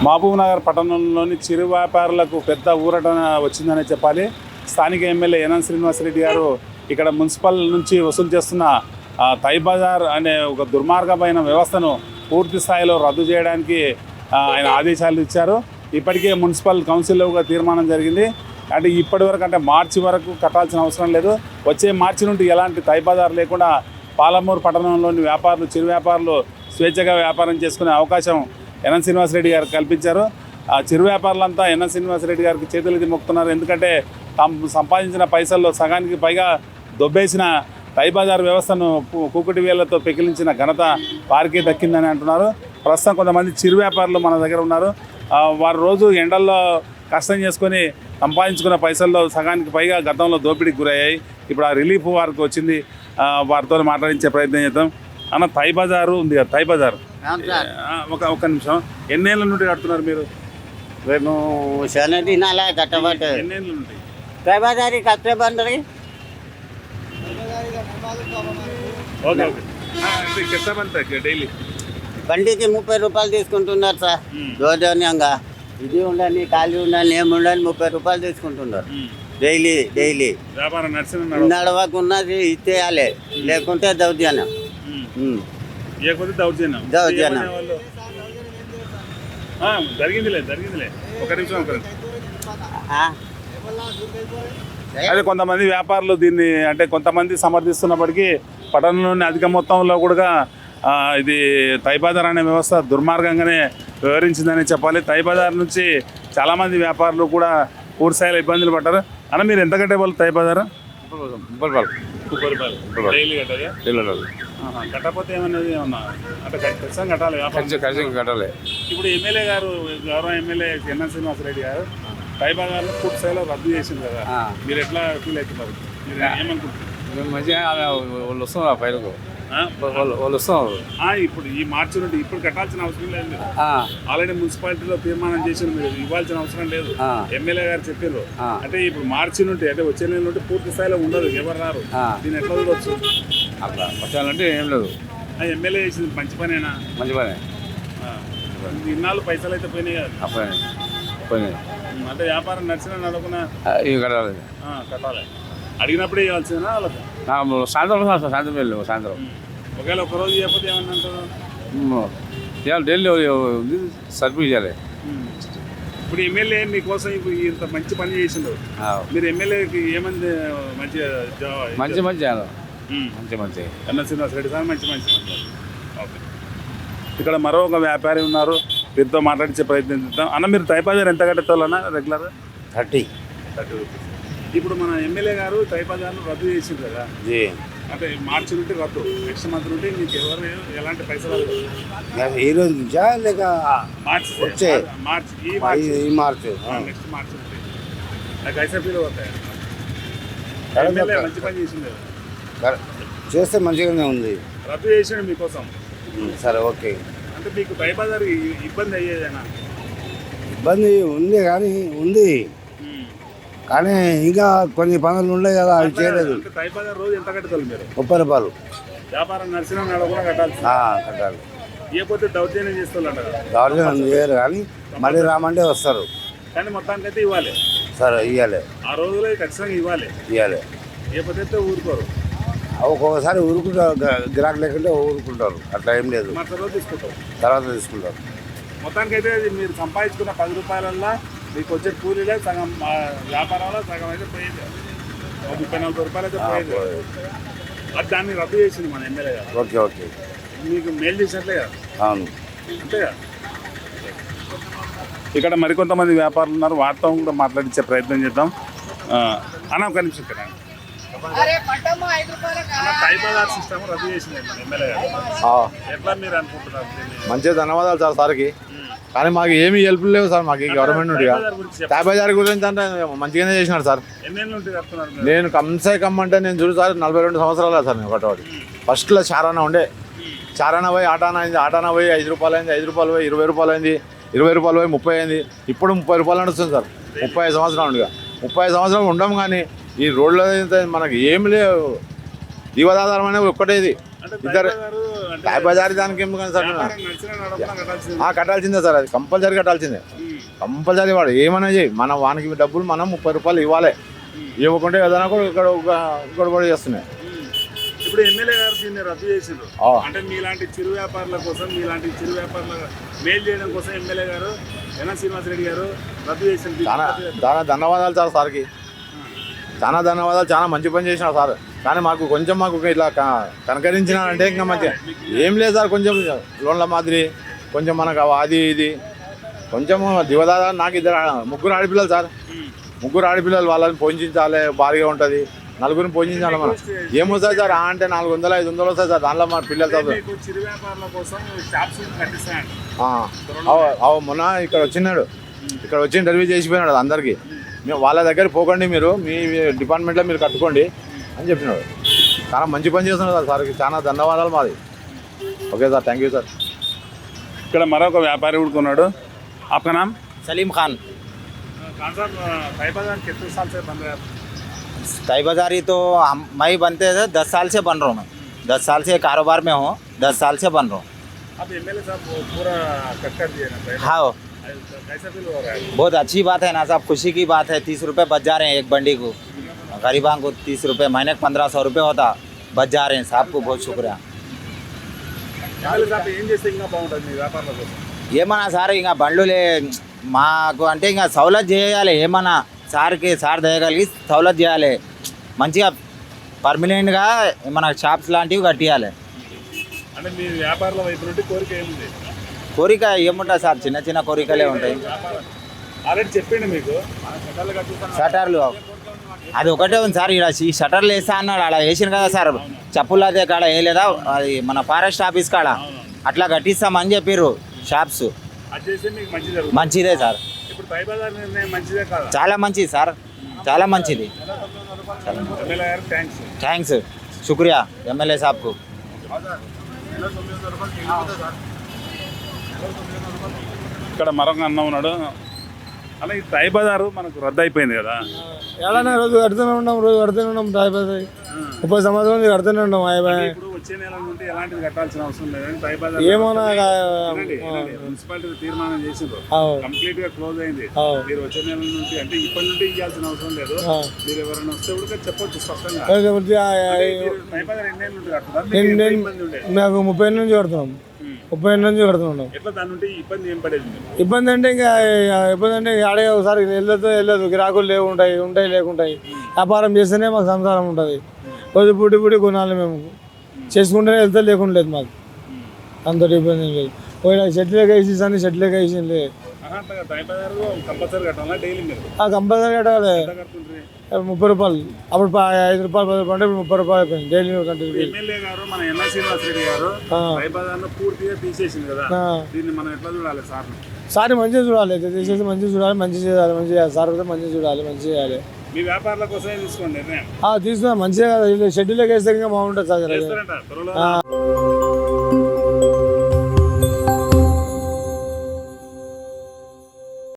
మహబూబ్నగర్ పట్టణంలోని చిరు వ్యాపారులకు పెద్ద ఊరటన వచ్చిందనే చెప్పాలి. స్థానిక ఎమ్మెల్యే ఎన్ఎన్ శ్రీనివాసరెడ్డి గారు ఇక్కడ మున్సిపల్ నుంచి వసూలు చేస్తున్న తై బజార్ అనే ఒక దుర్మార్గమైన వ్యవస్థను పూర్తి స్థాయిలో రద్దు చేయడానికి ఆయన ఆదేశాలు ఇచ్చారు. ఇప్పటికే మున్సిపల్ కౌన్సిల్లో ఒక తీర్మానం జరిగింది. అంటే ఇప్పటి వరకు అంటే మార్చి వరకు కట్టాల్సిన అవసరం లేదు. వచ్చే మార్చి నుండి ఎలాంటి తై బజార్ లేకుండా పాలమూరు పట్టణంలోని వ్యాపారులు చిరు వ్యాపారులు స్వేచ్ఛగా వ్యాపారం చేసుకునే అవకాశం ఎన్ఎన్ శ్రీనివాసరెడ్డి గారు కల్పించారు. ఆ చిరు వ్యాపారులంతా ఎన్ఎన్ శ్రీనివాసరెడ్డి గారికి చేతులెత్తి మొక్కుతున్నారు. ఎందుకంటే తాము సంపాదించిన పైసల్లో సగానికి పైగా దొబ్బేసిన తై బజార్ వ్యవస్థను కూకుటి వేళ్లతో పెకిలించిన ఘనత వారికే దక్కిందని అంటున్నారు. ప్రస్తుతం కొంతమంది చిరు వ్యాపారులు మన దగ్గర ఉన్నారు. వారు రోజు ఎండల్లో కష్టం చేసుకొని సంపాదించుకున్న పైసల్లో సగానికి పైగా గతంలో దోపిడీకి గురయ్యాయి. ఇప్పుడు ఆ రిలీఫ్ వారికి వచ్చింది. వారితో మాట్లాడించే ప్రయత్నం చేద్దాం. అన్న, తై బజారు ఉంది కదా, తై బజార్ ఒక నిమిషం, ఎన్నేళ్ళ నుండి కడుతున్నారు మీరు? మేము చాలా దినాలే కట్టబట్టే. ఎన్నేళ్ళ నుండి తై బజార్ కట్టే బందరి ఓకే ఓకే కెట్టబంత డైలీ బండికి 30 రూపాయలు తీసుకుంటున్నారు సార్. దౌర్జన్యంగా ఇది ఉండని ఖాళీ ఉండని ఏముండని 30 రూపాయలు తీసుకుంటున్నారు డైలీ. వ్యాపారం నడవకున్నది ఇచ్చేయాలి, లేకుంటే దౌర్జన్యం. దౌర్జన్యం జరిగిందిలే. ఒక నిమిషం. అదే కొంతమంది వ్యాపారులు దీన్ని అంటే కొంతమంది సమర్థిస్తున్నప్పటికీ పట్టణంలోని అధిక మొత్తంలో కూడా ఇది తై బజార్ అనే వ్యవస్థ దుర్మార్గంగానే వివరించిందని చెప్పాలి. తై బజార్ నుంచి చాలామంది వ్యాపారులు కూడా పూర్తి స్థాయిలో ఇబ్బందులు పడ్డారు. అన్న, మీరు ఎంత కట్టేవాళ్ళు తై బజార్? 30 రూపాయలు డైలీ కట్టకపోతే ఏమన్నది ఏమన్నా అంటే ఖచ్చితంగా కట్టాలి, వ్యాపారం కట్టాలి. ఇప్పుడు ఎమ్మెల్యే గారు, గౌరవ ఎమ్మెల్యే ఎన్ఎన్ శ్రీనివాసరెడ్డి గారు తై బజార్ను పూర్తి స్థాయిలో రద్దు చేసింది కదా, మీరు ఎట్లా ఫీల్ అవుతున్నారు? మీరు ఏమనుకుంటున్నారు? మంచిగా వాళ్ళు వస్తున్నారు పైలకు, వాళ్ళు వస్తున్నారు. ఇప్పుడు ఈ మార్చి నుండి ఇప్పుడు కట్టాల్సిన అవసరం లేదు. ఆల్రెడీ మున్సిపాలిటీలో తీర్మానం చేసిన మీరు ఇవ్వాల్సిన అవసరం లేదు. ఎమ్మెల్యే గారు చెప్పారు. అంటే ఇప్పుడు మార్చి నుండి అంటే వచ్చే నెల నుండి పూర్తి స్థాయిలో ఉండదు, ఎవరు రారు. దీన్ని ఎట్లా చూడవచ్చు? అట్లా వచ్చాలంటే ఏం లేదు. ఎమ్మెల్యే చేసింది మంచి పనేనా? మంచి పనే. ఇన్నాళ్ళు పైసలు అయితే పోయినాయి కదా, అంటే వ్యాపారం నడిచినా నడవకున్నా ఇవి కట్టాలి. అడిగినప్పుడే ఇవ్వాల్సిందేనా వాళ్ళకి? సాయంత్రం వెళ్ళి సాయంత్రం ఒకవేళ ఒకరోజు చెప్పతే ఏమన్నా అంటారు? డైలీ సర్వీస్ చేయాలి. ఇప్పుడు ఎమ్మెల్యే మీకోసం ఇప్పుడు ఇంత మంచి పని చేసిండు, మీరు ఎమ్మెల్యేకి ఏమంది మంచి ఎన్ఎన్ శ్రీనివాసరెడ్డి సార్ మంచి ఓకే. ఇక్కడ మరో ఒక వ్యాపారి ఉన్నారు, వీరితో మాట్లాడించే ప్రయత్నం చేద్దాం. అన్న, మీరు తై బజార్ ఎంత కట్టేవాళ్ళన్నా రెగ్యులర్? 30 రూపీస్. ఇప్పుడు మన ఎమ్మెల్యే గారు తై బజార్ను రద్దు చేసింది కదా, అంటే మార్చి నుండి రద్దు, నెక్స్ట్ మంత్ నుండి మీకు ఎవరు ఎలాంటి పైసలు ఈ రోజు నుంచా లేక మార్చి నెక్స్ట్ మార్చి నుండి నాకు ఐసీపీలో వస్తాయి. ఎమ్మెల్యే మంచి పని చేసింది, చేస్తే మంచిగానే ఉంది, రద్దు చేసిండు మీకోసం. సరే ఓకే. అంటే మీకు తై బజార్ ఇబ్బంది అయ్యేదేనా? ఇబ్బంది ఉంది కానీ ఇంకా కొన్ని పనులు ఉన్నాయి కదా, అవి చేయలేదు. తై బజార్ రోజు ఎంత కట్టాలి మీరు? 30 రూపాయలు. వ్యాపారం నడిచినా కూడా కట్టాలి. ఇకపోతే దౌర్జన్యం చేస్తున్నారు. దౌర్జన్యం చేయరు కానీ మళ్ళీ రామంటే వస్తారు, కానీ మొత్తానికి అయితే ఇవ్వాలి. సరే ఇవ్వాలి, ఆ రోజులో ఖచ్చితంగా ఇవ్వాలి. ఇకపోతే ఊరుకోరు. ఒక్కొక్కసారి ఊరుకుంటారు, గిరాకీ లేకుంటే ఊరుకుంటారు, అట్లా ఏం లేదు. తర్వాత తీసుకుంటారు. మొత్తానికి అయితే మీరు సంపాదించుకున్న 10 రూపాయలల్లో మీకు వచ్చే కూలీలే సగం, వ్యాపారంలో సగం అయితే పోయేది, 30-40 రూపాయలు అయితే పోయేది. అది దాన్ని రద్దు చేసింది మన ఎమ్మెల్యే గారు. ఓకే. మీకు మేలు చేసినట్లే కదా? అవును, అంతే కదా. ఇక్కడ మరికొంతమంది వ్యాపారులు ఉన్నారు, వాటితో కూడా మాట్లాడించే ప్రయత్నం చేద్దాం. అన్న, ఒక నిమిషం ఇక్కడ తై బజార్ సిస్టమ్ రద్దు చేసింది ఎమ్మెల్యే గారు, ఎట్లా మీరు అనుకుంటున్నారు? మంచిగా ధన్యవాదాలు సార్ సార్కి, కానీ మాకు ఏమీ హెల్ప్ లేవు సార్ మాకు గవర్నమెంట్ నుండి. తై బజార్ గురించి అంటే మంచిగానే చేసినారు సార్. నేను కమ్సే అంటే నేను చూడు సార్ 42 సంవత్సరాలు సార్. నేను ఒకటి ఫస్ట్లో చారానా ఉండే, చారానా పోయి ఆటానా అయింది, ఆటానా పోయి 5 రూపాయలు అయింది, 5 రూపాయలు పోయి 20 రూపాయలు అయింది, 20 రూపాయలు పోయి 30 అయింది, ఇప్పుడు 30 రూపాయలు నడుస్తుంది సార్. 35 సంవత్సరాలు ఉండగా 35 సంవత్సరాలు ఉండం కానీ ఈ రోడ్లో మనకి ఏమి లేవు. జీవనాధారం అనేది ఒక్కటేది, అంటే ఇద్దరు తైబజారు అంటే తాయ్ బజార్ దానికి ఏం కానీ సార్ వ్యాపారం నడిచినా నడవకుండా కట్టాల్సింది. కట్టాల్సిందే సార్, అది కంపల్సరీ కట్టాల్సిందే. కంపల్సరీ వాడు ఏమన్నా చేయి, మనం వానికి డబ్బులు మనం 30 రూపాయలు ఇవ్వాలి. ఇవ్వకుంటే ఏదైనా కూడా ఇక్కడ గొడవడి చేస్తున్నాయి. ఇప్పుడు ఎమ్మెల్యే గారు దీన్ని రద్దు చేసిండ్రు. ఆ. అంటే మీలాంటి చిరు వ్యాపారుల కోసం, మీలాంటి చిరు వ్యాపారుల మేలు చేయడం కోసం ఎమ్మెల్యే గారు ఎన్ఎన్ శ్రీనివాసరెడ్డి గారు రద్దు చేసిండ్రు. చాలా చాలా ధన్యవాదాలు సార్ సార్కి, చాలా ధన్యవాదాలు. చాలా మంచి పని చేసినారు సార్. కానీ మాకు కొంచెం ఇట్లా కనకరించినారంటే ఇంకా మంచిగా ఏం లేదు సార్. కొంచెం లోన్ల మాదిరి కొంచెం మనకు అది ఇది కొంచెం దివదాదా. నాకు ముగ్గురు ఆడపిల్లలు సార్, ముగ్గురు ఆడపిల్లలు, వాళ్ళని పోషించాలి, భారీగా ఉంటుంది. నలుగురిని పోషించాలి మనం. ఏమొస్తుంది సార్ అంటే 400 500 వస్తాయి సార్. దానిలో మన పిల్లలు చదువు. మీకు చిరు వ్యాపారుల కోసం షాప్స్ కట్టిస్తాయండి. మొన్న ఇక్కడ వచ్చినాడు, ఇక్కడ వచ్చి ఇంటర్వ్యూ చేసిపోయినాడు అందరికీ. మేము వాళ్ళ దగ్గర పోకండి, మీరు మీ డిపార్ట్మెంట్లో మీరు కట్టుకోండి అని చెప్పినాడు. చాలా మంచి పని చేస్తున్నాడు సార్. సార్కి చాలా ధన్యవాదాలు మాది. Okay sir, thank you sir. ఇక్కడ మరొక వ్యాపారి ఉడుకున్నాడు. आपका नाम? सलीम खान। खान साहब, ताई बाजार कितने साल से बन रहा है? ताई बाजारी तो मैं ही बनते थे, 10 साल से बन रहा हूँ मैं। 10 साल से कारोबार में हूँ, 10 साल से बन रहा हूँ। अब एमएलए साहब वो पूरा कट कर दिए ना ताई बाजार। हाँ, कैसा फील हो रहा है? बहुत अच्छी बात है ना साहब, खुशी की बात है। 30 रुपये बच जा रहे हैं एक बंडी को। गरीबान को 30 रुपये, महीने को 1500 रुपये होता, बच जा रहे हैं। साहब को बहुत शुक्रिया। ఎమ్మెల్యే సాబ్ ఏం చేస్తే ఇంకా బాగుంటుంది మీ వ్యాపారాల కోసం? ఏమన్నా సార్ ఇంకా బండ్లులే మాకు అంటే ఇంకా సౌలత్ చేయాలి. ఏమన్నా సార్ దయగలిగి సౌలత్ చేయాలి. మంచిగా పర్మనెంట్గా ఏమన్నా షాప్స్ లాంటివి కట్టియాలి. అంటే మీ వ్యాపారాల వైపు నుండి కోరిక ఏముంది? కోరిక ఏముంటుంది సార్, చిన్న చిన్న కోరికలే ఉంటాయి. ఆల్రెడీ చెప్పిండు మీకు షట్టర్లు కట్టిస్తాను. షటర్లు అది ఒకటే ఉంది సార్. ఇక్కడ ఈ షటర్లు వేస్తా అన్నాడు, అలా వేసిన కదా సార్. చెప్పులు అదే కాడ వేయలేదా, అది మన ఫారెస్ట్ ఆఫీస్ కాడ అట్లా కట్టిస్తామని చెప్పారు షాప్స్. అది చేస్తే మీకు మంచి జరుగుతుంది. మంచిదే సార్, ఇప్పుడు ताई बाजार నిర్ణయం మంచిదే కాదా? చాలా మంచిది సార్, చాలా మంచిది. ఎమ్మెల్యే గారు థ్యాంక్స్. థ్యాంక్స్, శుక్రియా ఎమ్మెల్యే సాబ్కు. ఇక్కడ మరొక అన్న ఉన్నాడు. అలా ఈ ताई बाजार మనకు రద్దు అయిపోయింది కదా. ఎలానే రోజు కడుతూనే ఉన్నాం తాయి బజార్ 30 సంవత్సరాల నుంచి కడుతూనే ఉన్నాం. ఇప్పుడు వచ్చే నెల నుండి ఎలాంటిది కట్టాల్సిన అవసరం లేదని ताई बाजार ఏమన్నా మున్సిపాలిటీ తీర్మానం చేసిండ్రు. అవు. కంప్లీట్ గా క్లోజ్ అయింది. అవు. మీరు వచ్చే నెల నుండి అంటే ఇప్పటి నుండి ఇవ్వాల్సిన అవసరం లేదు. మీరు ఎవరైనా వస్తే కూడా చెప్పొచ్చు స్పష్టంగా. ताई बाजार ఎన్ని నెలల నుండి కడుతున్నారు? మీకు ఎంత ఇబ్బంది ఉండే? నాకు 30 ఏళ్ళ నుంచి కడుతున్నాం. 30 ఏళ్ళ నుంచి కడుతున్నాం. ఎట్లా దాని నుండి ఇబ్బంది ఏం పడేది మీకు? ఇబ్బంది అంటే ఇంకా ఆడే ఒకసారి వెళ్ళదు, గిరాకులు ఉంటాయి లేకుంటాయి. వ్యాపారం చేస్తేనే మాకు సంసారం ఉంటుంది. రోజు పుట్టి కొనాలి, మేము చేసుకుంటేనే వెళ్తే లేకుండా లేదు మాకు. అంతటి ఇబ్బంది ఏం లేదు. షెట్లేక వేసేసాను, షెట్లేక వేసింది ताई बाजार కంపల్సరీ కట్టాలా డైలీ మీరు? కంపల్సరీ కట్టాలి. ఎంత కడుతుండ్రి? 30 రూపాయలు, అప్పుడు 5 రూపాయలు 10 రూపాయలు, ఇప్పుడు 30 రూపాయలు అయిపోయింది డైలీ కంటిన్యూ. ఎమ్మెల్యే గారు మన ఎన్ఎన్ శ్రీనివాసరెడ్డి గారు ताई बाजार ను పూర్తిగా తీసేసింది కదా. దీన్ని మనం ఎట్లా చూడాలి సార్? సార్ మంచిగా చూడాలి, తీసేసి మంచిగా చూడాలి, మంచిగా చేయాలి, మంచిగా చేయాలి. సార్ అయితే మంచిగా చూడాలి, మంచిగా చేయాలి. మీ వ్యాపారాల కోసమే తీసుకోండి నిర్ణయం. తీసుకున్నా మంచిగా షెడ్యూల్లోకి వేస్తే ఇంకా బాగుంటుంది సార్. చేస్తారంట త్వరలో.